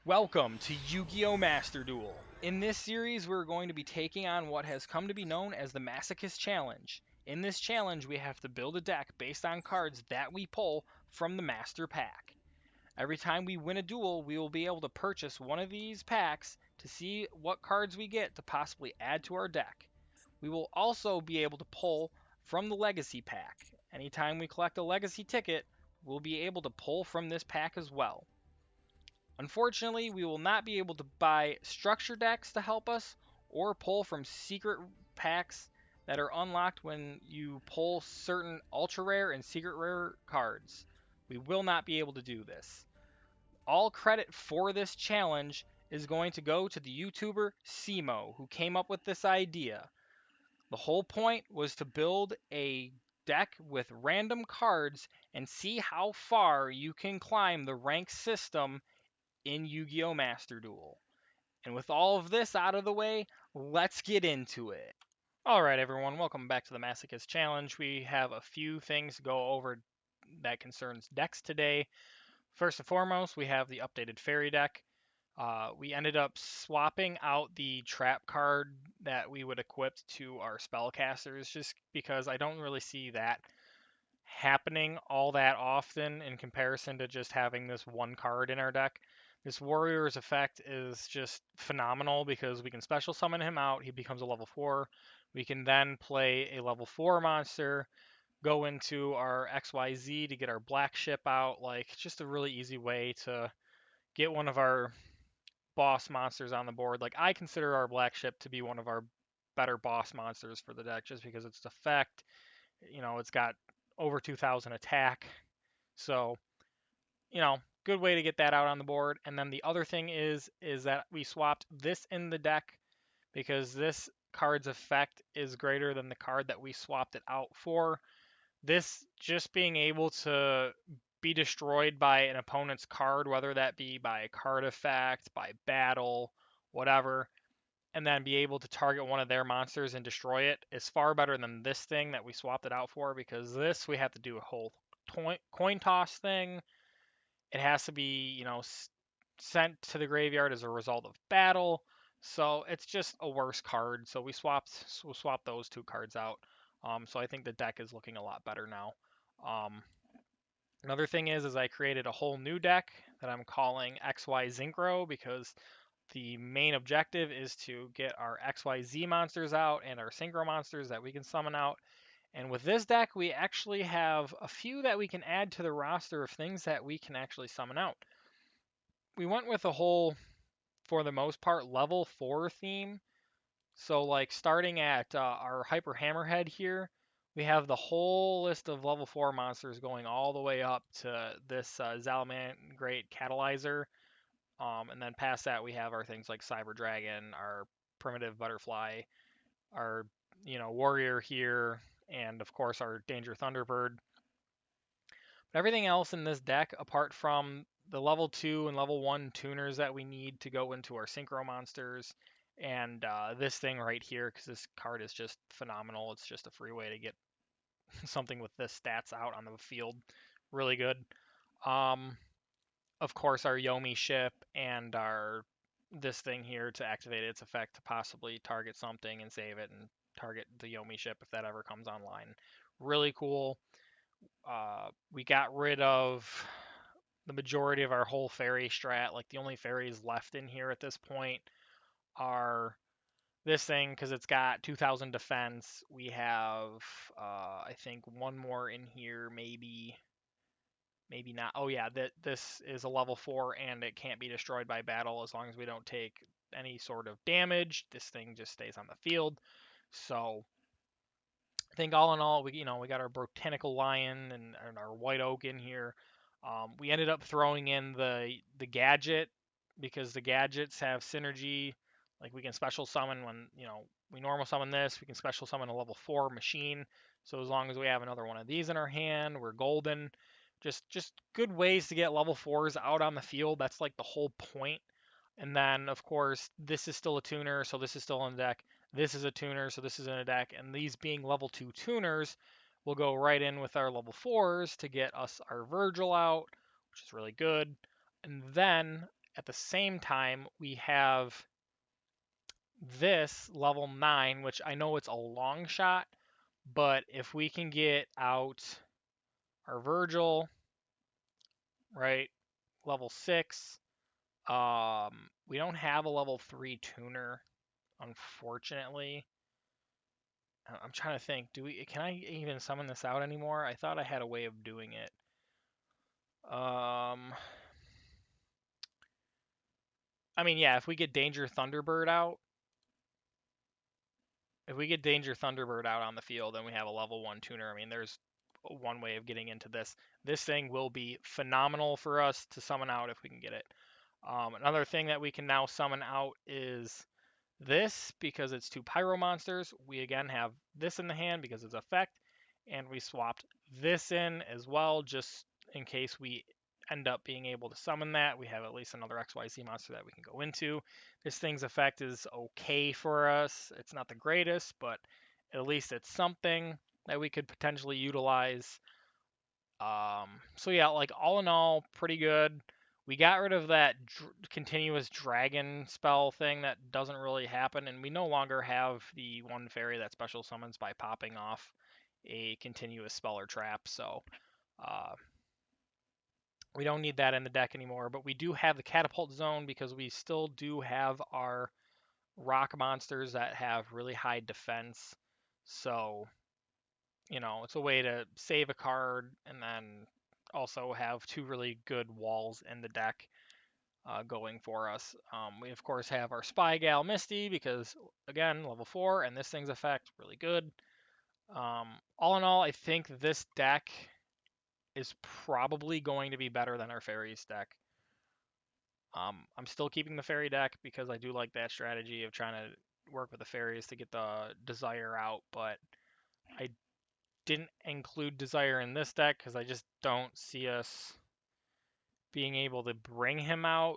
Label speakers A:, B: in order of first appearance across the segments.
A: Welcome to Yu-Gi-Oh! Master Duel. In this series, we're going to be taking on what has come to be known as the Masochist Challenge. In this challenge, we have to build a deck based on cards that we pull from the Master Pack. Every time we win a duel, we will be able to purchase one of these packs to see what cards we get to possibly add to our deck. We will also be able to pull from the Legacy Pack. Anytime we collect a Legacy ticket, we'll be able to pull from this pack as well. Unfortunately, we will not be able to buy structure decks to help us or pull from secret packs that are unlocked when you pull certain ultra rare and secret rare cards. We will not be able to do this. All credit for this challenge is going to go to the YouTuber Simo, who came up with this idea. The whole point was to build a deck with random cards and see how far you can climb the rank system in Yu-Gi-Oh! Master Duel. And with all of this out of the way, let's get into it. Alright everyone, welcome back to the Masochist Challenge. We have a few things to go over that concerns decks today. First and foremost, we have the updated fairy deck. We ended up swapping out the trap card that we would equip to our spellcasters just because I don't really see that happening all that often in comparison to just having this one card in our deck. This Warrior's effect is just phenomenal because we can special summon him out, he becomes a level 4. We can then play a level 4 monster, go into our XYZ to get our black ship out. Like, just a really easy way to get one of our boss monsters on the board. Like, I consider our black ship to be one of our better boss monsters for the deck just because its effect, it's got over 2,000 attack. So, good way to get that out on the board. And then the other thing is that we swapped this in the deck because this card's effect is greater than the card that we swapped it out for. This just being able to be destroyed by an opponent's card, whether that be by a card effect, by battle, whatever, and then be able to target one of their monsters and destroy it is far better than this thing that we swapped it out for, because this we have to do a whole coin toss thing. It has to be, sent to the graveyard as a result of battle. So it's just a worse card. So we'll swap those two cards out. So I think the deck is looking a lot better now. Another thing is I created a whole new deck that I'm calling XY Synchro because the main objective is to get our XYZ monsters out and our Synchro monsters that we can summon out. And with this deck, we actually have a few that we can add to the roster of things that we can actually summon out. We went with a whole, for the most part, level 4 theme. So, like, starting at our Hyper Hammerhead here, we have the whole list of level 4 monsters going all the way up to this Zalaman Great Catalyzer. And then past that, we have our things like Cyber Dragon, our Primitive Butterfly, our, Warrior here, and of course our Danger Thunderbird. But everything else in this deck, apart from the level 2 and level 1 tuners that we need to go into our Synchro monsters, and this thing right here, because this card is just phenomenal. It's just a free way to get something with this stats out on the field. Really good. Of course, our Yomi ship and our this thing here to activate its effect to possibly target something and save it and target the Yomi ship if that ever comes online. Really cool. We got rid of the majority of our whole fairy strat. Like, the only fairies left in here at this point are this thing because it's got 2,000 defense. We have, I think, one more in here, maybe not. Oh yeah, this is a level 4 and it can't be destroyed by battle as long as we don't take any sort of damage. This thing just stays on the field. So I think all in all, we got our Botanical Lion and our White Oak in here. We ended up throwing in the gadget because the gadgets have synergy. Like, we can special summon when, we normal summon this. We can special summon a level 4 machine. So as long as we have another one of these in our hand, we're golden. Just good ways to get level 4s out on the field. That's like the whole point. And then, of course, this is still a tuner, so this is still on the deck. This is a tuner, so this is in a deck. And these being level 2 tuners will go right in with our level 4s to get us our Virgil out, which is really good. And then at the same time, we have this level 9, which I know it's a long shot, but if we can get out our Virgil, right, level 6, we don't have a level 3 tuner, unfortunately. I'm trying to think, can I even summon this out anymore? I thought I had a way of doing it. I mean, yeah, if we get Danger Thunderbird out, on the field, then we have a level 1 tuner. I mean, there's one way of getting into this. This thing will be phenomenal for us to summon out if we can get it. Another thing that we can now summon out is this, because it's 2 Pyro monsters. We again have this in the hand because it's effect, and we swapped this in as well, just in case we end up being able to summon that. We have at least another XYZ monster that we can go into. This thing's effect is okay for us. It's not the greatest, but at least it's something that we could potentially utilize. So yeah, like all in all, pretty good. We got rid of that continuous dragon spell thing that doesn't really happen, and we no longer have the one fairy that special summons by popping off a continuous spell or trap, so we don't need that in the deck anymore, but we do have the catapult zone because we still do have our rock monsters that have really high defense, so it's a way to save a card and then also have 2 really good walls in the deck going for us. We, of course, have our Spy Gal Misty because, again, level 4, and this thing's effect, really good. All in all, I think this deck is probably going to be better than our Fairies deck. I'm still keeping the Fairy deck because I do like that strategy of trying to work with the Fairies to get the Desire out, but I didn't include Desire in this deck because I just don't see us being able to bring him out.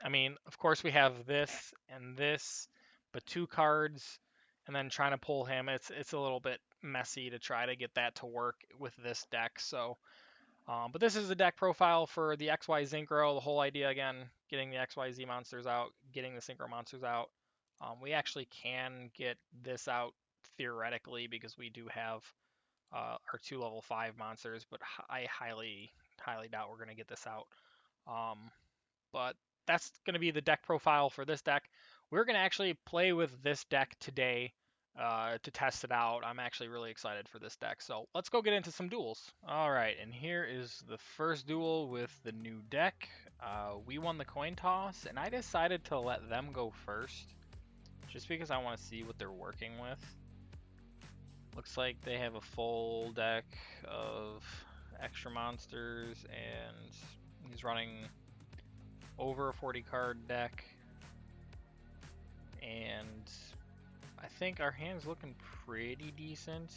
A: I mean, of course we have this and this, but 2 cards, and then trying to pull him, it's a little bit messy to try to get that to work with this deck. So, but this is the deck profile for the XY Synchro. The whole idea, again, getting the XYZ monsters out, getting the Synchro monsters out. We actually can get this out theoretically because we do have our 2 level 5 monsters, but I highly doubt we're going to get this out. But that's going to be the deck profile for this deck. We're going to actually play with this deck today to test it out. I'm actually really excited for this deck. So let's go get into some duels. All right, and here is the first duel with the new deck. We won the coin toss, and I decided to let them go first, just because I want to see what they're working with. Looks like they have a full deck of extra monsters, and he's running over a 40 card deck, and I think our hand's looking pretty decent.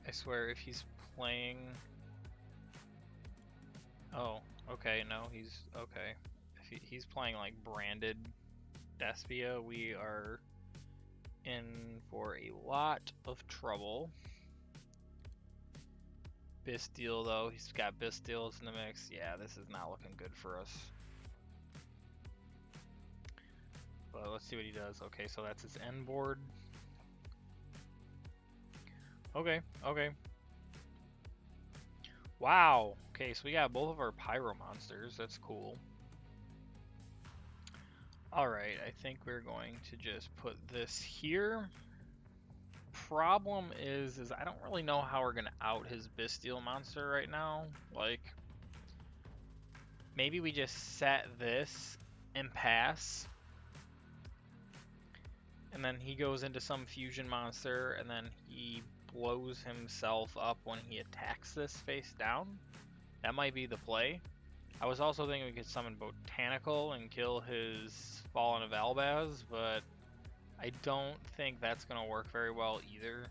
A: I swear, if he's playing... Oh, okay, no, he's... Okay. If he's playing, like, branded Despia, we are in for a lot of trouble. Bisteel, though, he's got Bisteels in the mix. Yeah, this is not looking good for us. But let's see what he does. Okay, so that's his end board. Okay. Wow. Okay, so we got both of our Pyro monsters. That's cool. Alright, I think we're going to just put this here. Problem is I don't really know how we're going to out his Bisteel monster right now. Like, maybe we just set this and pass. And then he goes into some fusion monster, and then he blows himself up when he attacks this face down. That might be the play. I was also thinking we could summon Botanical and kill his Fallen of Albaz, but I don't think that's going to work very well either.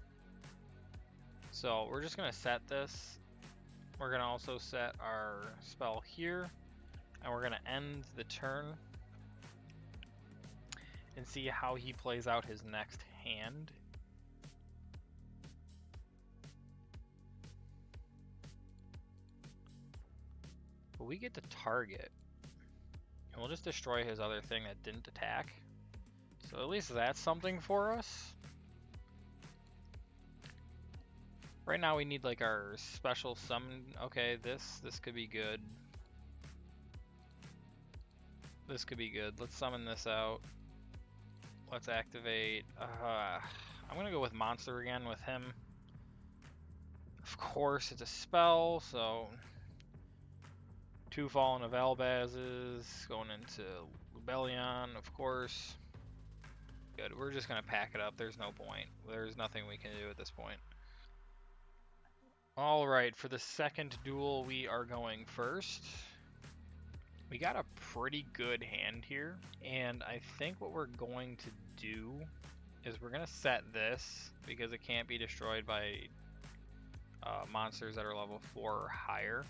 A: So we're just going to set this. We're going to also set our spell here, and we're going to end the turn and see how he plays out his next hand. But we get to target. And we'll just destroy his other thing that didn't attack. So at least that's something for us. Right now we need like our special summon. Okay, this could be good. This could be good. Let's summon this out. Let's activate. I'm gonna go with monster again with him. Of course, it's a spell, so 2 Fallen of Albaz's going into Rebellion, of course. Good. We're just gonna pack it up. There's no point. There's nothing we can do at this point. All right, for the second duel, we are going first. We got a pretty good hand here, and I think what we're going to do is we're gonna set this because it can't be destroyed by monsters that are level 4 or higher.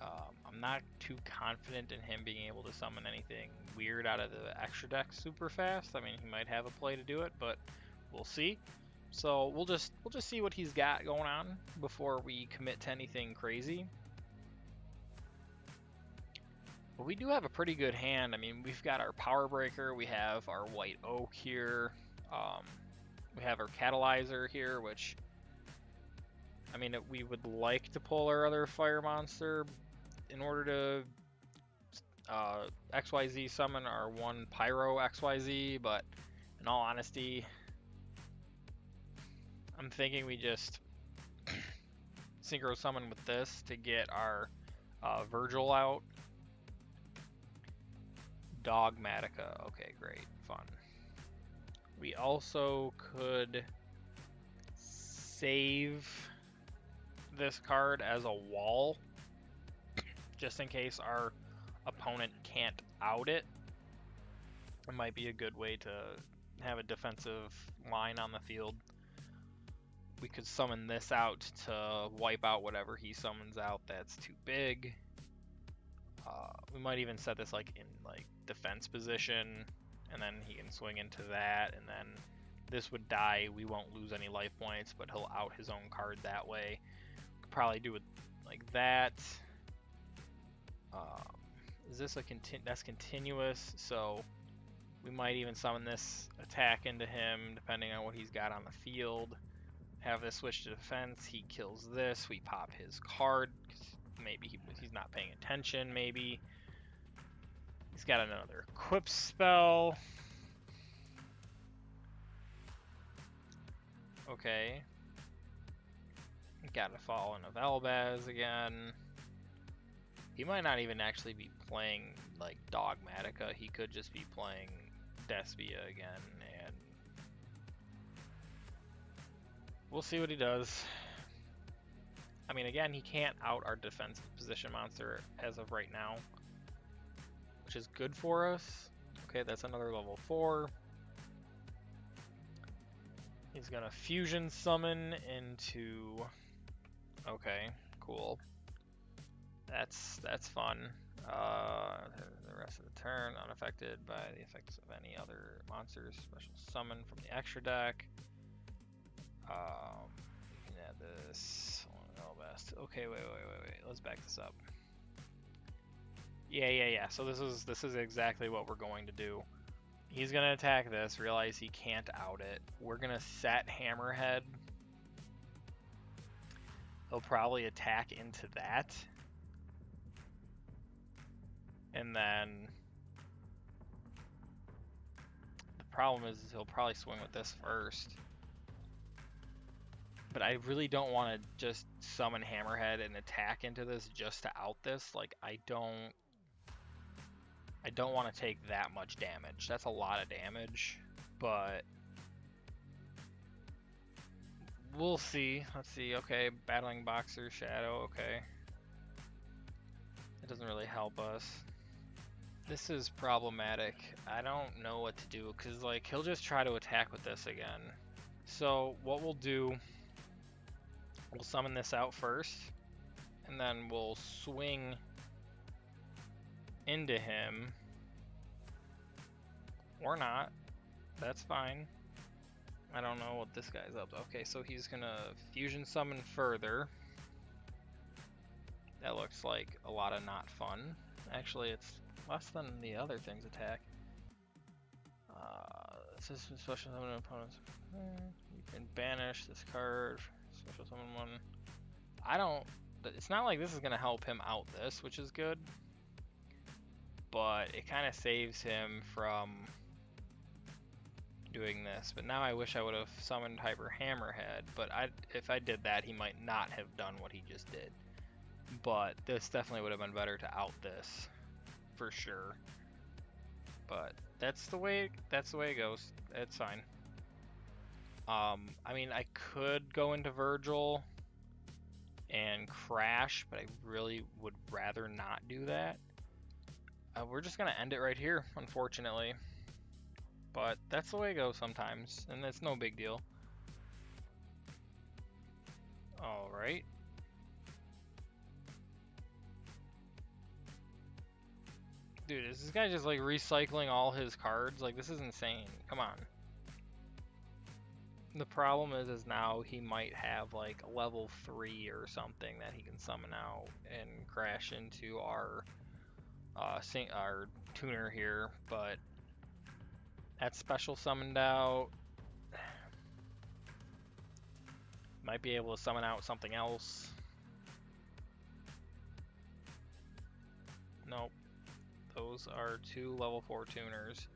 A: I'm not too confident in him being able to summon anything weird out of the extra deck super fast. I mean, he might have a play to do it, but we'll see. So we'll just see what he's got going on before we commit to anything crazy. But we do have a pretty good hand. I mean, we've got our Power Breaker, we have our White Oak here, we have our Catalyzer here, which, I mean, we would like to pull our other Fire Monster in order to XYZ summon our one Pyro XYZ, but in all honesty, I'm thinking we just synchro summon with this to get our Virgil out. Dogmatica. Okay, great. Fun. We also could save this card as a wall, just in case our opponent can't out it. It might be a good way to have a defensive line on the field. We could summon this out to wipe out whatever he summons out that's too big. We might even set this like in like defense position, and then he can swing into that, and then this would die. We won't lose any life points, but he'll out his own card that way. Could probably do it like that. Is this a that's continuous? So we might even summon this attack into him, depending on what he's got on the field. Have this switch to defense. He kills this. We pop his card. Maybe he's not paying attention. Maybe he's got another equip spell. Okay. Got a Fallen of Elbaz again. He might not even actually be playing like Dogmatica. He could just be playing Despia again, and we'll see what he does. I mean, again, he can't out our defensive position monster as of right now, which is good for us. Okay, that's another level 4. He's gonna fusion summon into. Okay, cool. That's fun. The rest of the turn unaffected by the effects of any other monsters. Special summon from the extra deck. We can add this. Best. Okay, wait. Let's back this up. Yeah. So this is exactly what we're going to do. He's gonna attack this. Realize he can't out it. We're gonna set Hammerhead. He'll probably attack into that. And then the problem is he'll probably swing with this first. But I really don't want to just summon Hammerhead and attack into this just to out this. Like, I don't want to take that much damage. That's a lot of damage, but we'll see. Let's see. Okay, Battling Boxer, Shadow, okay. It doesn't really help us. This is problematic. I don't know what to do, because like he'll just try to attack with this again. So what we'll do, we'll summon this out first, and then we'll swing into him. Or not. That's fine. I don't know what this guy's up to. Okay, so he's gonna fusion summon further. That looks like a lot of not fun. Actually, it's less than the other thing's attack. This is special summon opponents. You can banish this card. Special summon one. I don't. It's not like this is gonna help him out this, which is good. But it kind of saves him from doing this. But now I wish I would have summoned Hyper Hammerhead. But if I did that, he might not have done what he just did. But this definitely would have been better to out this, for sure. But that's the way it goes. It's fine. I mean, I could go into Virgil and crash, but I really would rather not do that. We're just gonna end it right here, unfortunately. But that's the way it goes sometimes, and it's no big deal. Alright. Dude, is this guy just like recycling all his cards? Like, this is insane. Come on. The problem is now he might have like a level 3 or something that he can summon out and crash into our tuner here, but that's special summoned out. Might be able to summon out something else. Nope. Those are 2 level 4 tuners.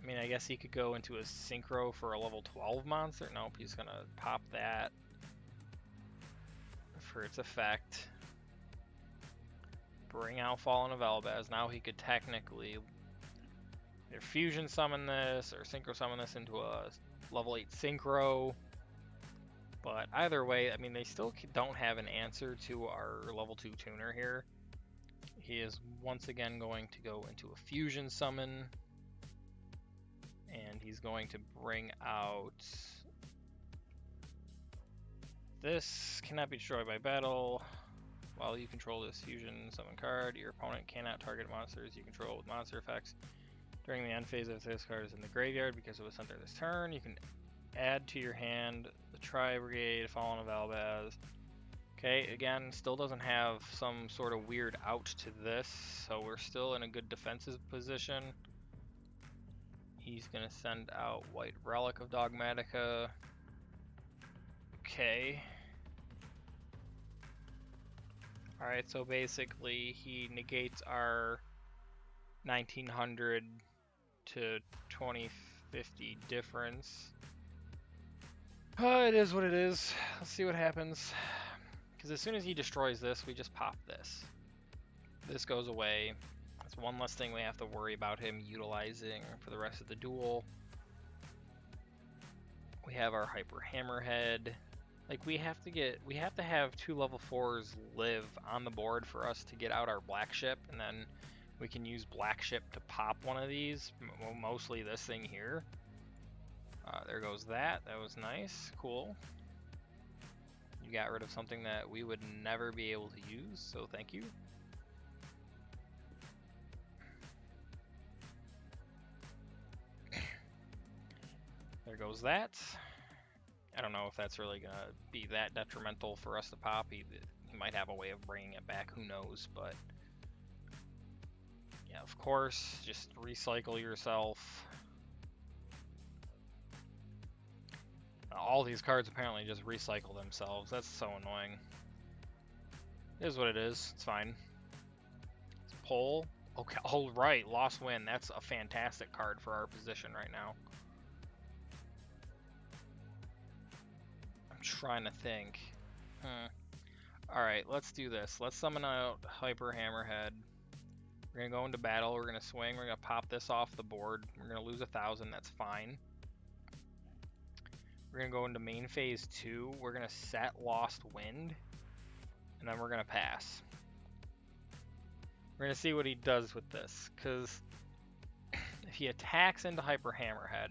A: I mean, I guess he could go into a synchro for a level 12 monster. Nope, he's gonna pop that for its effect. Bring out Fallen of Elbaz. Now he could technically either fusion summon this or synchro summon this into a level 8 synchro. But either way, I mean, they still don't have an answer to our level 2 tuner here. He is once again going to go into a fusion summon. And he's going to bring out this. Cannot be destroyed by battle. While you control this fusion summon card, your opponent cannot target monsters you control with monster effects. During the end phase of this card is in the graveyard because it was sent there this turn. You can add to your hand the Tri-Brigade, Fallen of Elbaz. Okay, again, still doesn't have some sort of weird out to this, so we're still in a good defensive position. He's gonna send out White Relic of Dogmatica. Okay. Alright, so basically he negates our 1900 to 2050 difference. It is what it is. Let's see what happens. Because as soon as he destroys this, we just pop this. This goes away. That's one less thing we have to worry about him utilizing for the rest of the duel. We have our Hyper Hammerhead. Like, we have to have 2 level 4s live on the board for us to get out our Black Ship, and then we can use Black Ship to pop one of these, mostly this thing here. There goes that. That was nice. Cool. You got rid of something that we would never be able to use, so thank you. There goes that. I don't know if that's really going to be that detrimental for us to pop. He might have a way of bringing it back, who knows, but yeah, of course, just recycle yourself. All these cards apparently just recycle themselves. That's so annoying. It is what it is. It's fine. Let's pull. Okay, all right, Lost Win. That's a fantastic card for our position right now. I'm trying to think. Alright, let's do this. Let's summon out Hyper Hammerhead. We're going to go into battle. We're going to swing. We're going to pop this off the board. We're going to lose 1,000. That's fine. We're going to go into main phase 2. We're going to set Lost Wind. And then we're going to pass. We're going to see what he does with this. Because if he attacks into Hyper Hammerhead,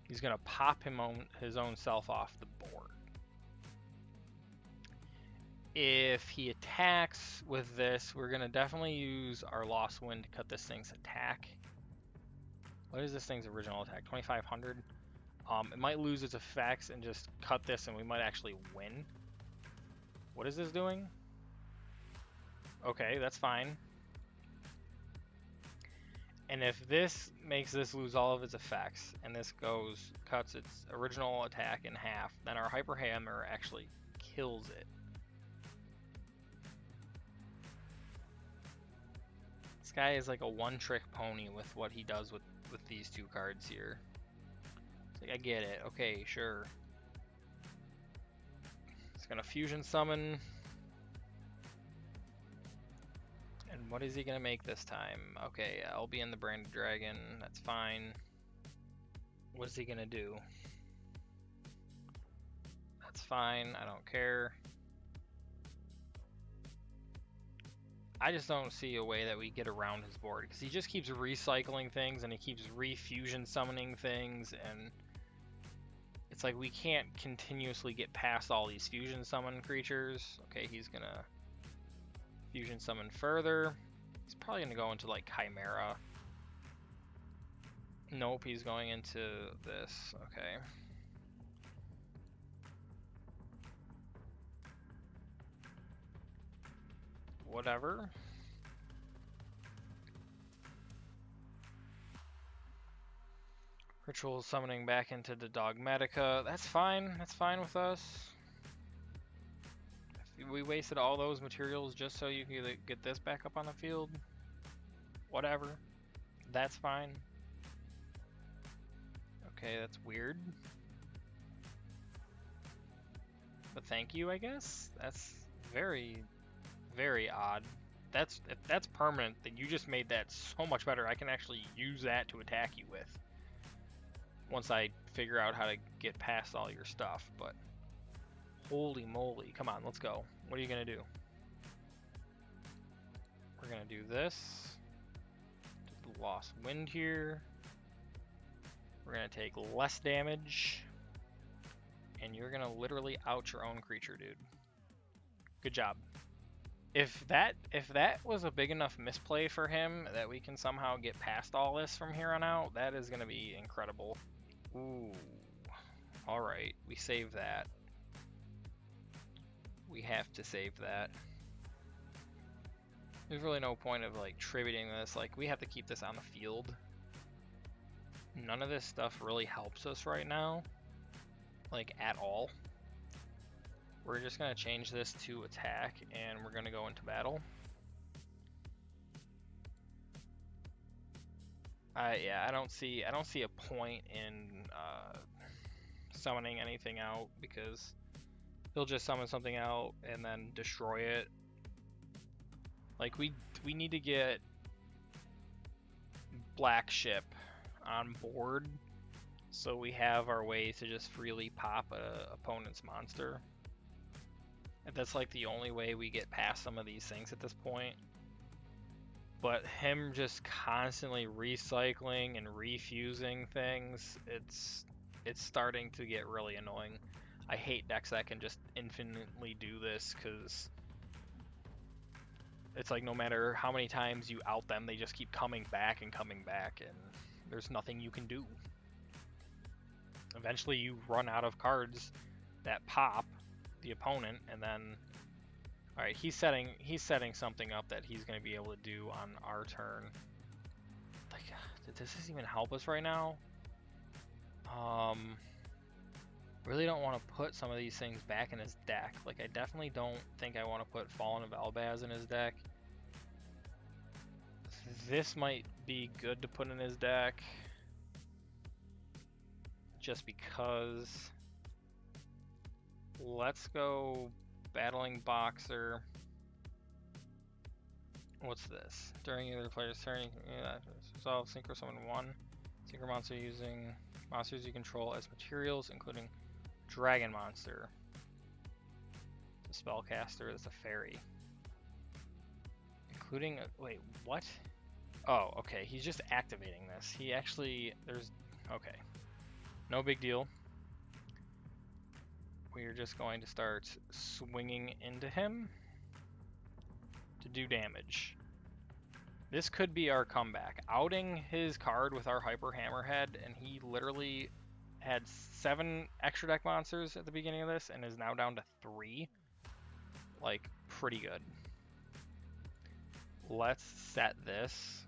A: he's going to pop his own self off the board. If he attacks with this, we're going to definitely use our Lost Wind to cut this thing's attack. What is this thing's original attack? 2,500? It might lose its effects and just cut this, and we might actually win. What is this doing? Okay, that's fine. And if this makes this lose all of its effects, and this cuts its original attack in half, then our Hyper Hammer actually kills it. This guy is like a one-trick pony with what he does with these two cards here. It's like, I get it. Okay, sure. It's gonna fusion summon. And what is he gonna make this time? Okay, I'll be in the Branded Dragon. That's fine. What is he gonna do? That's fine. I don't care. I just don't see a way that we get around his board because he just keeps recycling things and he keeps refusion summoning things, and it's like we can't continuously get past all these fusion summon creatures. Okay, he's gonna fusion summon further. He's probably gonna go into like Chimera. Nope, he's going into this. Okay. Whatever. Ritual summoning back into the Dogmatica. That's fine. That's fine with us. If we wasted all those materials just so you could get this back up on the field, whatever. That's fine. Okay, that's weird. But thank you, I guess? That's very, very odd. If that's permanent, then you just made that so much better. I can actually use that to attack you with once I figure out how to get past all your stuff. But holy moly, come on, let's go. What are you gonna do? We're gonna do this. Lost wind here. We're gonna take less damage, and you're gonna literally out your own creature, dude. Good job. If that was a big enough misplay for him that we can somehow get past all this from here on out, that is gonna be incredible. Ooh. Alright, we save that. We have to save that. There's really no point of like tributing this. Like, we have to keep this on the field. None of this stuff really helps us right now, like at all. We're just gonna change this to attack, and we're gonna go into battle. Yeah, I don't see a point in summoning anything out because he'll just summon something out and then destroy it. Like we need to get Black Ship on board so we have our way to just freely pop a opponent's monster. And that's like the only way we get past some of these things at this point. But him just constantly recycling and refusing things, it's starting to get really annoying. I hate decks that can just infinitely do this because it's like no matter how many times you out them, they just keep coming back, and there's nothing you can do. Eventually you run out of cards that pop the opponent, and then alright, he's setting something up that he's going to be able to do on our turn. Like, does this even help us right now? Really don't want to put some of these things back in his deck. Like, I definitely don't think I want to put Fallen of Albaz in his deck. This might be good to put in his deck, just because. Let's go Battling Boxer. What's this? During either player's turn, resolve Synchro Summon 1. Synchro monster using monsters you control as materials, including Dragon Monster. It's a spellcaster, it's a fairy. Including wait, what? Oh, okay, he's just activating this. He actually, okay. No big deal. We're just going to start swinging into him to do damage. This could be our comeback. Outing his card with our Hyper Hammerhead, and he literally had 7 extra deck monsters at the beginning of this and is now down to 3. Like, pretty good. let's set this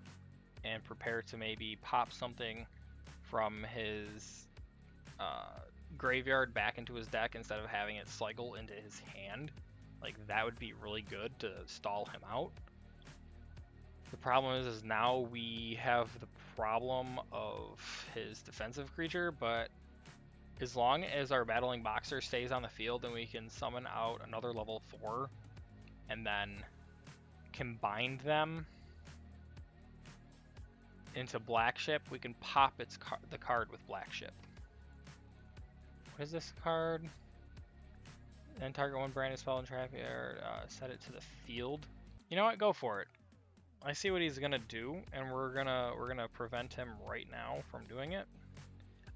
A: and prepare to maybe pop something from his graveyard back into his deck instead of having it cycle into his hand. Like, that would be really good to stall him out. The problem is now we have the problem of his defensive creature, but as long as our Battling Boxer stays on the field, then we can summon out another level 4 and then combine them into Black Ship. We can pop the card with Black Ship. What is this card? Then target one branded spell and trap or set it to the field. You know what? Go for it. I see what he's gonna do, and we're gonna prevent him right now from doing it.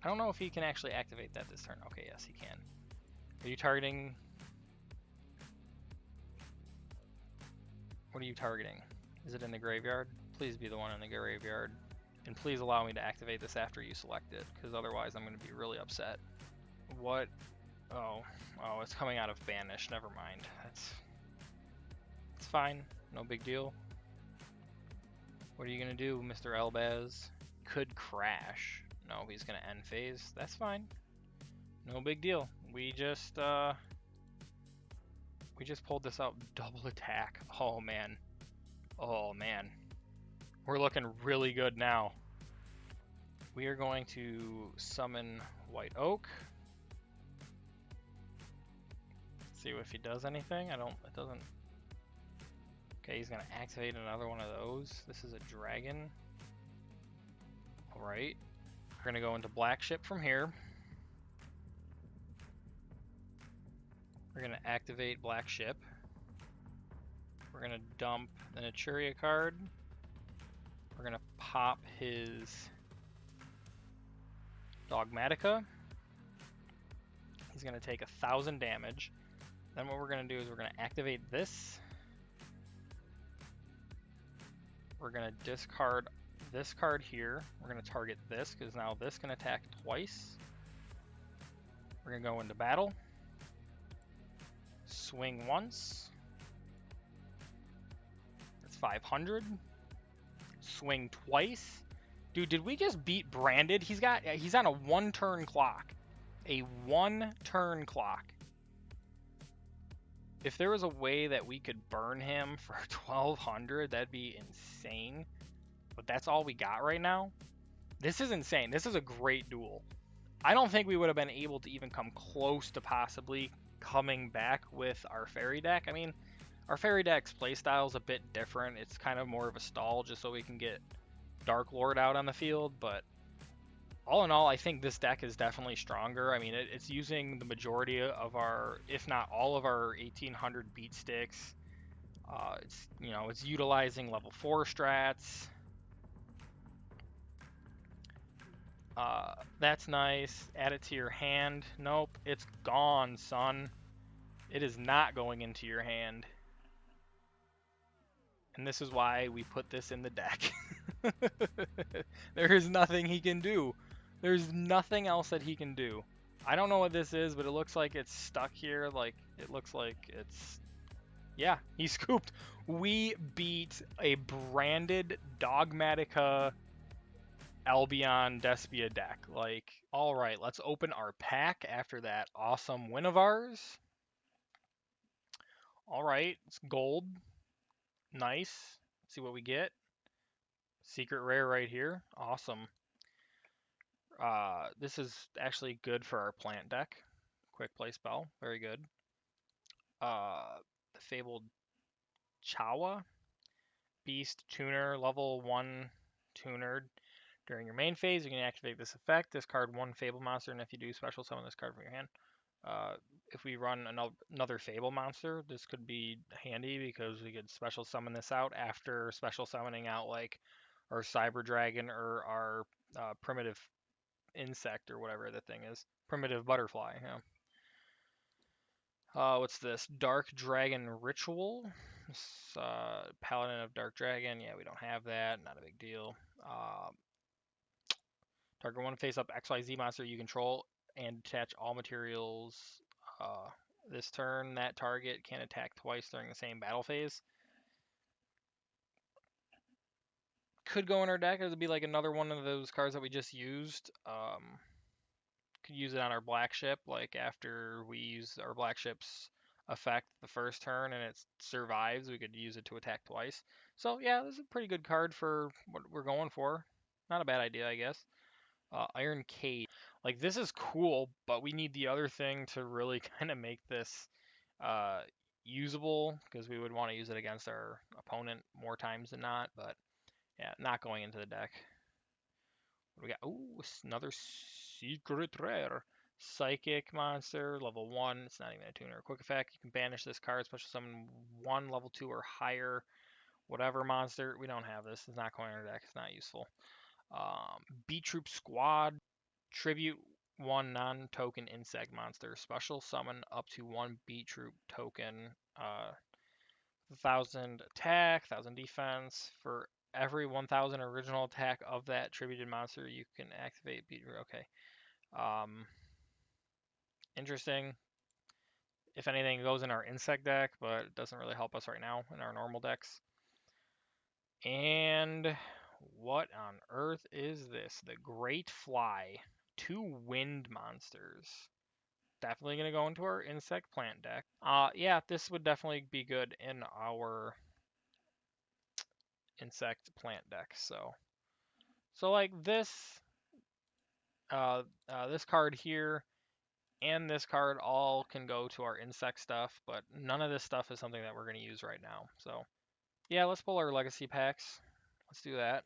A: I don't know if he can actually activate that this turn. Okay, yes, he can. Are you targeting? What are you targeting? Is it in the graveyard? Please be the one in the graveyard. And please allow me to activate this after you select it, because otherwise I'm going to be really upset. What? Oh, it's coming out of Banish. Never mind. It's fine. No big deal. What are you going to do, Mr. Elbaz? Could crash. No, he's going to end phase. That's fine. No big deal. We just pulled this out. Double attack. Oh, man. Oh, man. We're looking really good now. We are going to summon White Oak. See if he does anything. It doesn't. Okay, he's gonna activate another one of those. This is a dragon. Alright. We're gonna go into Black Ship from here. We're gonna activate Black Ship. We're gonna dump the Naturia card. We're gonna pop his Dogmatica. He's gonna take 1,000 damage. Then what we're gonna do is we're gonna activate this. We're gonna discard this card here. We're gonna target this because now this can attack twice. We're gonna go into battle. Swing once. That's 500. Swing twice. Dude, did we just beat Branded? He's on a 1-turn clock. A 1-turn clock. If there was a way that we could burn him for 1,200, that'd be insane. But that's all we got right now. This is insane. This is a great duel. I don't think we would have been able to even come close to possibly coming back with our fairy deck. I mean, our fairy deck's playstyle is a bit different. It's kind of more of a stall just so we can get Dark Lord out on the field. But all in all, I think this deck is definitely stronger. I mean, it's using the majority of our, if not all of our 1,800 beat sticks. It's utilizing level 4 strats. That's nice. Add it to your hand. Nope, it's gone, son. It is not going into your hand. And this is why we put this in the deck. There is nothing he can do. There's nothing else that he can do. I don't know what this is, but it looks like it's stuck here. Like, it looks like it's... Yeah, he scooped. We beat a branded Dogmatica Albion Despia deck. Like, all right, let's open our pack after that awesome win of ours. All right, it's gold. Nice. Let's see what we get. Secret rare right here. Awesome. This is actually good for our plant deck. Quick play spell. Very good. The Fabled Chawa. Beast Tuner. Level 1 Tuner. During your main phase, you can activate this effect. Discard one Fable monster, and if you do, special summon this card from your hand. If we run another Fable monster, this could be handy because we could special summon this out after special summoning out like our Cyber Dragon or our Primitive Insect or whatever the thing is. Primitive Butterfly, yeah. What's this? Dark Dragon Ritual. Paladin of Dark Dragon. Yeah, we don't have that. Not a big deal. Target one face-up XYZ monster you control and attach all materials. This turn, that target can attack twice during the same battle phase. could go in our deck. It would be like another one of those cards that we just used. Could use it on our black ship, like after we use our black ship's effect the first turn and it survives, we could use it to attack twice. So yeah, this is a pretty good card for what we're going for. Not a bad idea, I guess. Iron Cage. Like, this is cool, but we need the other thing to really kind of make this uh, usable, because we would want to use it against our opponent more times than not. But yeah, not going into the deck. What do we got? Ooh, another secret rare. Psychic monster, level 1. It's not even a tuner. Quick effect, you can banish this card, special summon 1 level 2 or higher. Whatever monster. We don't have this. It's not going in our deck. It's not useful. B-Troop Squad. Tribute 1 non-token insect monster. Special summon up to 1 B-Troop token. 1,000 attack, 1,000 defense. For every 1,000 original attack of that tributed monster, you can activate B-Troop. Okay. Interesting. If anything, it goes in our insect deck, but it doesn't really help us right now in our normal decks. And what on earth is this? The Great Fly. 2 wind monsters. Definitely going to go into our insect plant deck. Yeah, this would definitely be good in our insect plant deck. So like this card here and this card all can go to our insect stuff, but none of this stuff is something that we're going to use right now. So yeah, let's pull our legacy packs. Let's do that.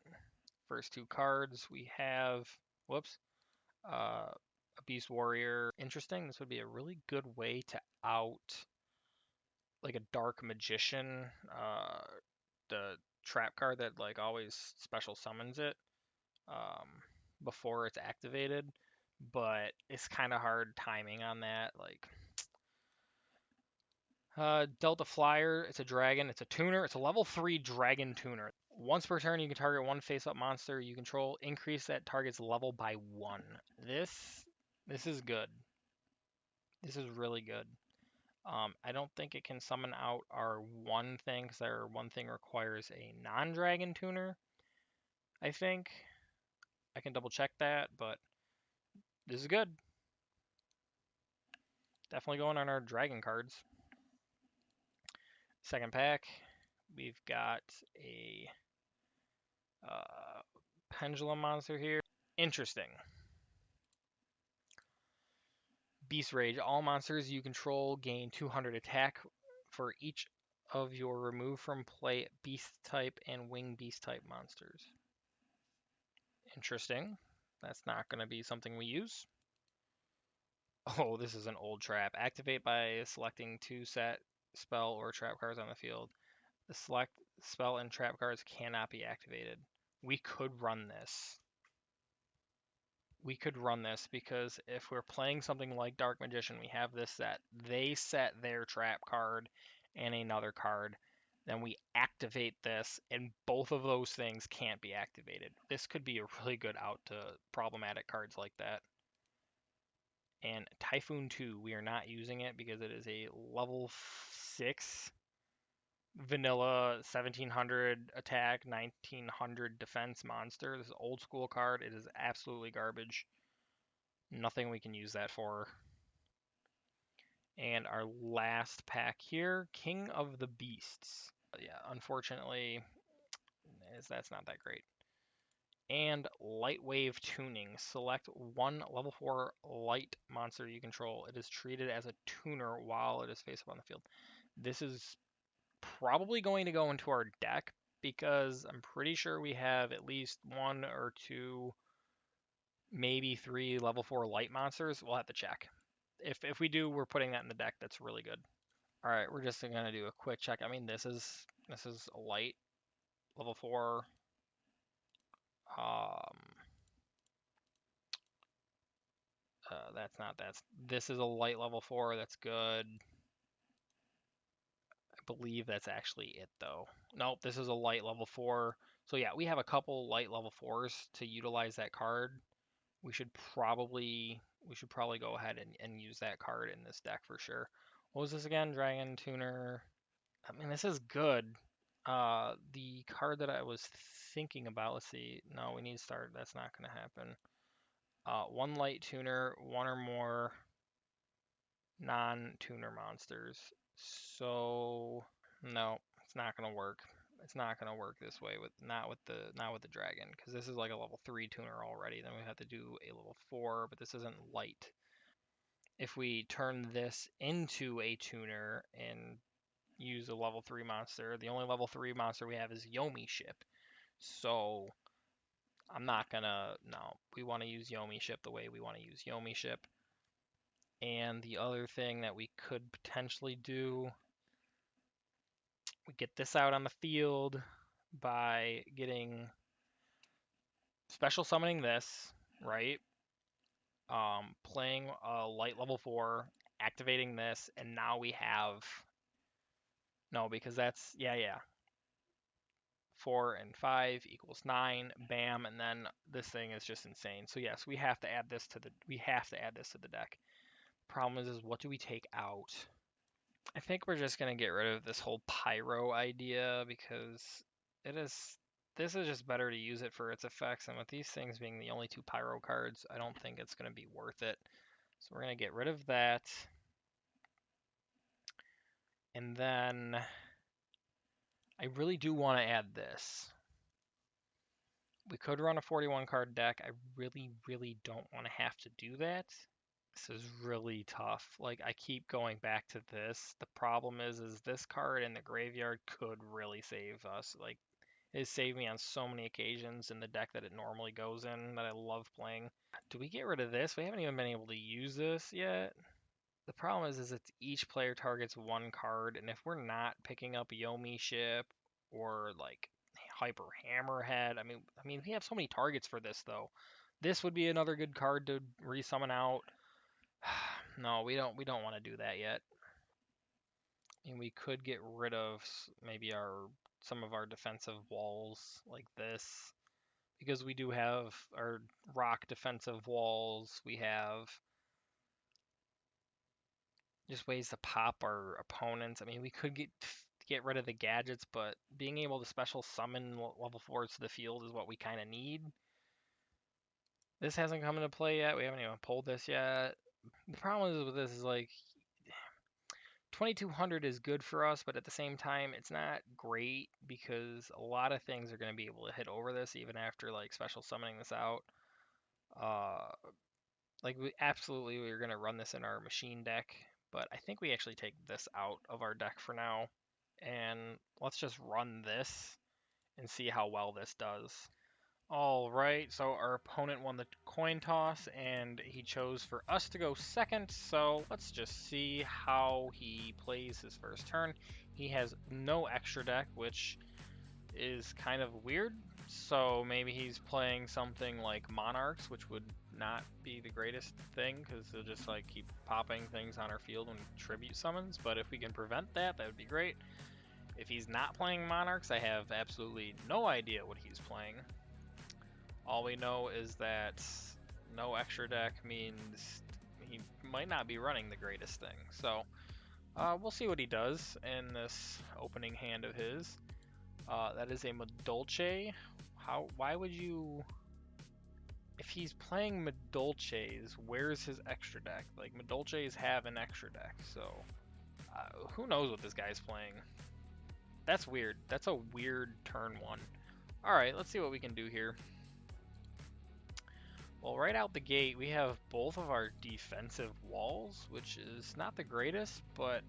A: First 2 cards we have, whoops, a Beast Warrior. Interesting. This would be a really good way to out like a Dark Magician, the trap card that like always special summons it um, before it's activated, but it's kind of hard timing on that. Like Delta Flyer, it's a dragon, it's a tuner, it's a level 3 dragon tuner. Once per turn, you can target 1 face-up monster you control, increase that target's level by 1. This is good. This is really good. I don't think it can summon out our one thing, because our one thing requires a non-dragon tuner, I think. I can double check that, but this is good. Definitely going on our dragon cards. Second pack, we've got a pendulum monster here. Interesting. Beast Rage. All monsters you control gain 200 attack for each of your remove from play beast type and wing beast type monsters. Interesting. That's not going to be something we use. Oh, this is an old trap. Activate by selecting 2 set spell or trap cards on the field. The select spell and trap cards cannot be activated. We could run this. We could run this because if we're playing something like Dark Magician, we have this set. They set their trap card and another card. Then we activate this, and both of those things can't be activated. This could be a really good out to problematic cards like that. And Typhoon 2, we are not using it because it is a level 6 vanilla 1700 attack, 1900 defense monster. This is an old school card. It is absolutely garbage. Nothing we can use that for. And our last pack here, King of the Beasts. Yeah, unfortunately, that's not that great. And Light Wave Tuning. Select 1 level 4 light monster you control. It is treated as a tuner while it is face up on the field. This is probably going to go into our deck because I'm pretty sure we have at least 1 or 2, maybe 3 level 4 light monsters. We'll have to check. If we do, we're putting that in the deck. That's really good. All right, we're just gonna do a quick check. I mean, this is a light level 4. That's not that's. This is a light level 4. That's good. I believe that's actually it though. Nope, this is a light level 4. So yeah, we have a couple light level 4s to utilize that card. We should probably go ahead and use that card in this deck for sure. What was this again? Dragon Tuner. I mean, this is good. The card that I was thinking about. Let's see. No, we need to start. That's not going to happen. One light tuner, one or more non-tuner monsters. So no, it's not going to work. It's not going to work this way with not with the dragon, because this is like a level 3 tuner already. Then we have to do a level 4, but this isn't light. If we turn this into a tuner and use a level 3 monster, the only level 3 monster we have is Yomi Ship. So I'm not gonna, no, we want to use Yomi Ship the way we want to use Yomi Ship. And the other thing that we could potentially do, we get this out on the field by getting special summoning this, right? Playing a light level 4, activating this, and now we have, no, because that's, yeah. 4 and 5 equals 9, bam, and then this thing is just insane. So yes, we have to add this to the deck. Problem is what do we take out? I think we're just gonna get rid of this whole pyro idea, because this is just better to use it for its effects, and with these things being the only 2 pyro cards, I don't think it's gonna be worth it. So we're gonna get rid of that. And then I really do want to add this. We could run a 41 card deck. I really don't want to have to do that. This is really tough. Like, I keep going back to this. The problem is this card in the graveyard could really save us. Like, it saved me on so many occasions in the deck that it normally goes in that I love playing. Do we get rid of this? We haven't even been able to use this yet. The problem is it's each player targets 1 card, and if we're not picking up Yomi Ship or like Hyper Hammerhead, I mean we have so many targets for this though. This would be another good card to resummon out. No, we don't want to do that yet. And we could get rid of maybe some of our defensive walls like this, because we do have our rock defensive walls. We have just ways to pop our opponents. I mean, we could get rid of the gadgets, but being able to special summon level 4s to the field is what we kind of need. This hasn't come into play yet. We haven't even pulled this yet. The problem is with this is like 2200 is good for us, but at the same time, it's not great because a lot of things are going to be able to hit over this even after like special summoning this out. Like we're going to run this in our machine deck, but I think we actually take this out of our deck for now, and let's just run this and see how well this does. All right, so our opponent won the coin toss, and he chose for us to go second, so let's just see how he plays his first turn. He has no extra deck, which is kind of weird, so maybe he's playing something like Monarchs, which would not be the greatest thing, because they'll just like keep popping things on our field when tribute summons, but if we can prevent that, that would be great. If he's not playing Monarchs, I have absolutely no idea what he's playing. All we know is that no extra deck means he might not be running the greatest thing. So we'll see what he does in this opening hand of his. That is a Madolche. Why would you... If he's playing Madolches, where's his extra deck? Like, Madolches have an extra deck, so... who knows what this guy's playing. That's weird. That's a weird turn 1. Alright, let's see what we can do here. Well, right out the gate, we have both of our defensive walls, which is not the greatest, but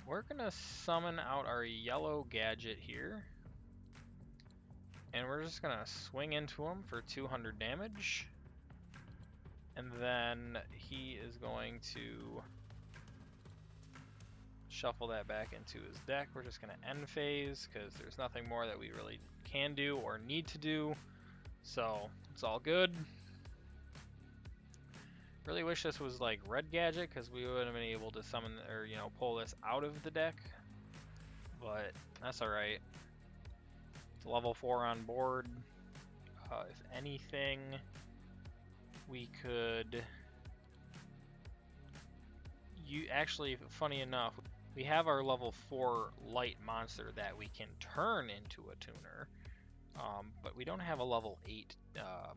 A: we're going to summon out our yellow gadget here. And we're just going to swing into him for 200 damage. And then he is going to shuffle that back into his deck. We're just going to end phase, because there's nothing more that we really can do or need to do. So, it's all good. Really wish this was like red gadget, because we would have been able to summon or pull this out of the deck, but that's all right. It's level 4 on board. If anything, we could actually, funny enough, We have our level 4 light monster that we can turn into a tuner, but we don't have a level 8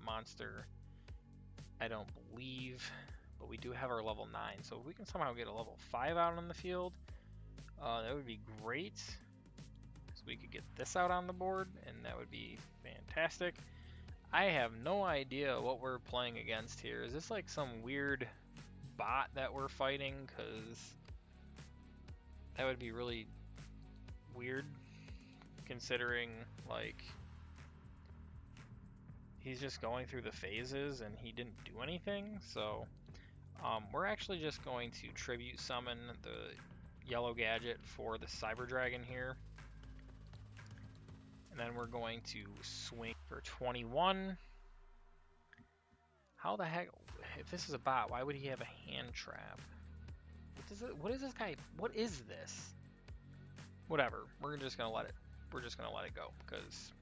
A: monster, I don't believe, but we do have our level 9, so if we can somehow get a level 5 out on the field, that would be great. So we could get this out on the board, and that would be fantastic. I have no idea what we're playing against here. Is this like some weird bot that we're fighting? Because that would be really weird, considering like he's just going through the phases and he didn't do anything. So we're actually just going to tribute summon the yellow gadget for the Cyber Dragon here. And then we're going to swing for 21. How the heck, if this is a bot, why would he have a hand trap? What is this guy? What is this? Whatever. We're just gonna let it go because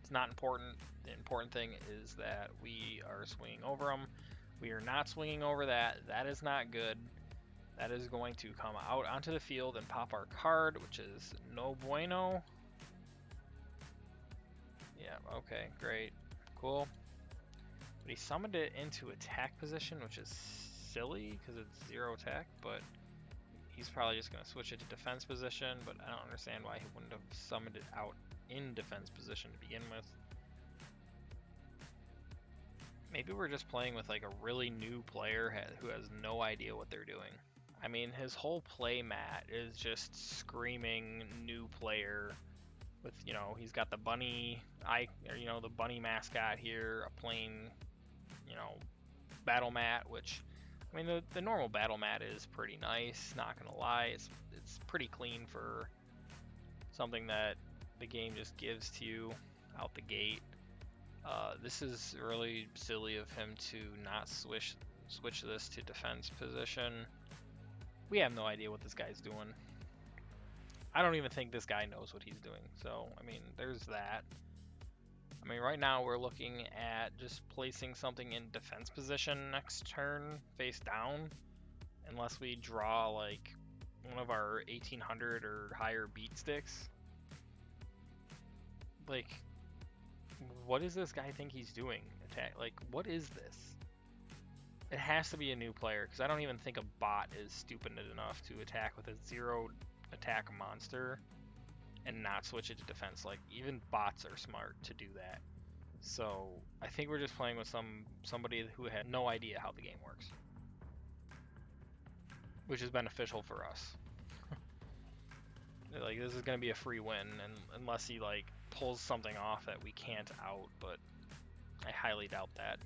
A: it's not important. The important thing is that we are swinging over him. We are not swinging over that. That is not good. That is going to come out onto the field and pop our card, which is no bueno. Yeah. Okay. Great. Cool. But he summoned it into attack position, which is silly because it's 0 attack, but he's probably just going to switch it to defense position, but I don't understand why he wouldn't have summoned it out in defense position to begin with. Maybe we're just playing with like a really new player who has no idea what they're doing. I mean, his whole play mat is just screaming new player with, you know, he's got the bunny the bunny mascot here, a plain, you know, battle mat, which, I mean, the normal battle mat is pretty nice, not gonna lie. It's pretty clean for something that the game just gives to you out the gate. This is really silly of him to not switch this to defense position. We have no idea what this guy's doing. I don't even think this guy knows what he's doing. So, I mean, there's that. I mean, right now we're looking at just placing something in defense position next turn, face down, unless we draw like one of our 1800 or higher beat sticks. Like, what does this guy think he's doing? Attack? Like, what is this? It has to be a new player, because I don't even think a bot is stupid enough to attack with a 0 attack monster and not switch it to defense. Like, even bots are smart to do that. So I think we're just playing with somebody who had no idea how the game works, which is beneficial for us. Like, this is gonna be a free win, and unless he like pulls something off that we can't out, but I highly doubt that.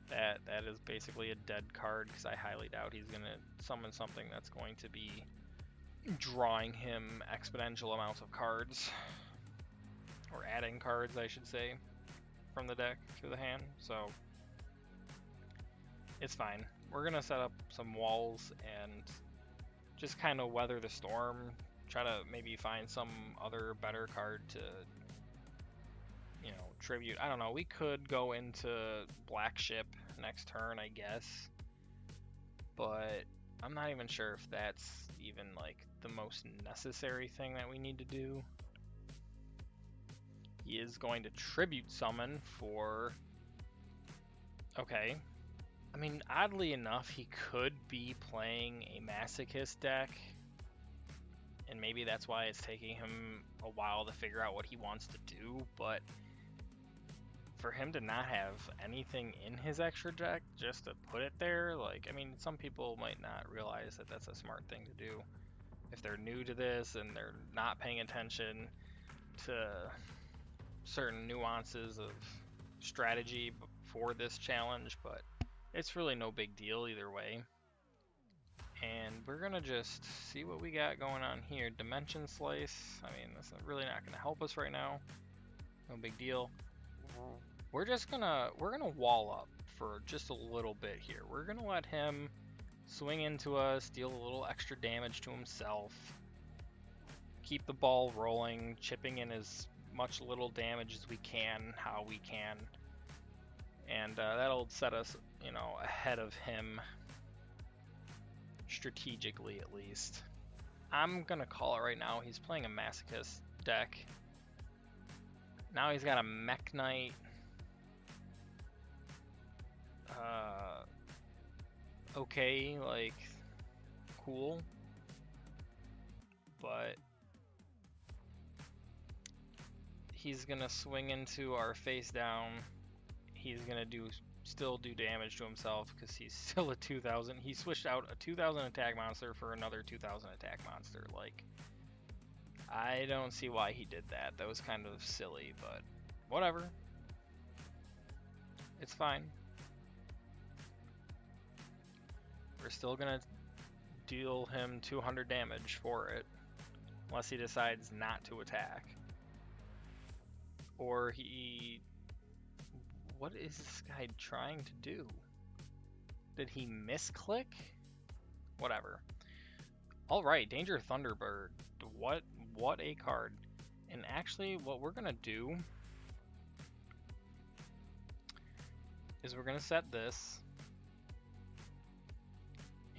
A: That is basically a dead card, because I highly doubt he's gonna summon something that's going to be drawing him exponential amounts of cards, or adding cards, I should say, from the deck to the hand. So it's fine. We're gonna set up some walls and just kind of weather the storm, try to maybe find some other better card to, you know, tribute. I don't know, we could go into Black Ship next turn, I guess, but I'm not even sure if that's even like the most necessary thing that we need to do. He is going to tribute summon for, okay, I mean, oddly enough, he could be playing a Masochist deck, and maybe that's why it's taking him a while to figure out what he wants to do, but for him to not have anything in his extra deck just to put it there, like, I mean, some people might not realize that that's a smart thing to do if they're new to this and they're not paying attention to certain nuances of strategy for this challenge, but it's really no big deal either way. And we're gonna just see what we got going on here. Dimension Slice, I mean, that's really not gonna help us right now. No big deal. We're gonna wall up for just a little bit here. We're gonna let him swing into us, deal a little extra damage to himself, keep the ball rolling, chipping in as much little damage as we can, how we can, and that'll set us, you know, ahead of him strategically at least. I'm gonna call it right now. He's playing a Masochist deck. Now he's got a Mech Knight. Okay, like, cool. But he's gonna swing into our face down. He's gonna still do damage to himself because he's still a 2000. He switched out a 2000 attack monster for another 2000 attack monster. Like, I don't see why he did that. That was kind of silly, but whatever. It's fine. We're still gonna deal him 200 damage for it, unless he decides not to attack. Or he... What is this guy trying to do? Did he misclick? Whatever. Alright, Danger Thunderbird. What a card. And actually, what we're gonna do is we're gonna set this,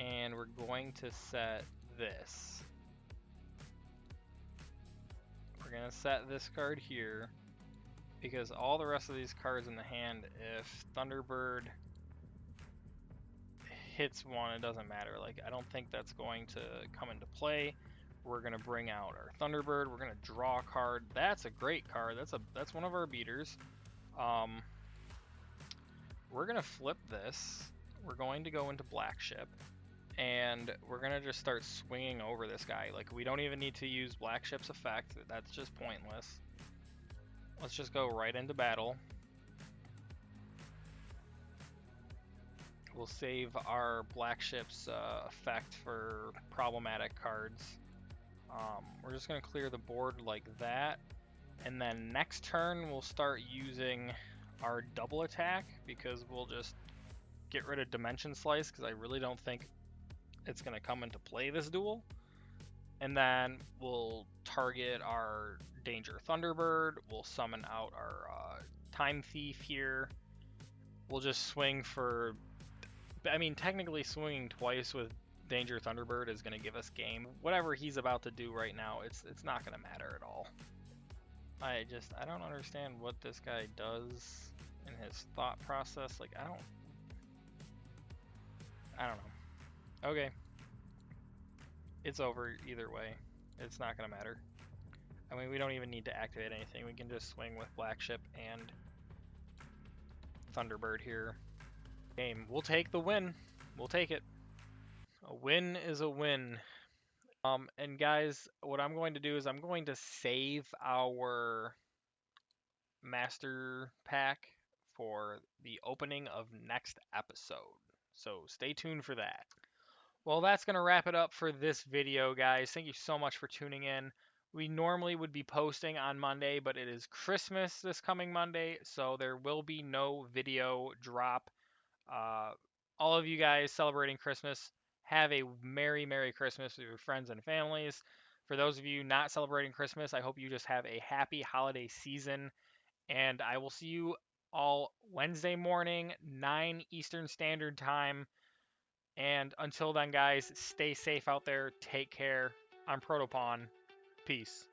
A: and we're going to set this. We're gonna set this card here, because all the rest of these cards in the hand, if Thunderbird hits one, it doesn't matter. Like, I don't think that's going to come into play. We're gonna bring out our Thunderbird. We're gonna draw a card. That's a great card. That's one of our beaters. We're gonna flip this. We're going to go into Black Ship, and we're gonna just start swinging over this guy. Like, we don't even need to use Black Ship's effect. That's just pointless. Let's just go right into battle. We'll save our Black Ship's effect for problematic cards. We're just going to clear the board like that. And then next turn, we'll start using our double attack, because we'll just get rid of Dimension Slice, because I really don't think it's going to come into play this duel. And then we'll target our Danger Thunderbird. We'll summon out our Time Thief here. We'll just swing for... I mean, technically swinging twice with Danger Thunderbird is going to give us game. Whatever he's about to do right now, it's not going to matter at all. I don't understand what this guy does in his thought process. Like, I don't know. Okay. It's over either way. It's not going to matter. I mean, we don't even need to activate anything. We can just swing with Black Ship and Thunderbird here. Game. We'll take the win. We'll take it. A win is a win. And guys, what I'm going to do is I'm going to save our master pack for the opening of next episode. So stay tuned for that. Well, that's going to wrap it up for this video, guys. Thank you so much for tuning in. We normally would be posting on Monday, but it is Christmas this coming Monday, so there will be no video drop. All of you guys celebrating Christmas, have a Merry, Merry Christmas with your friends and families. For those of you not celebrating Christmas, I hope you just have a happy holiday season. And I will see you all Wednesday morning, 9 Eastern Standard Time. And until then, guys, stay safe out there. Take care. I'm ProtoPawn. Peace.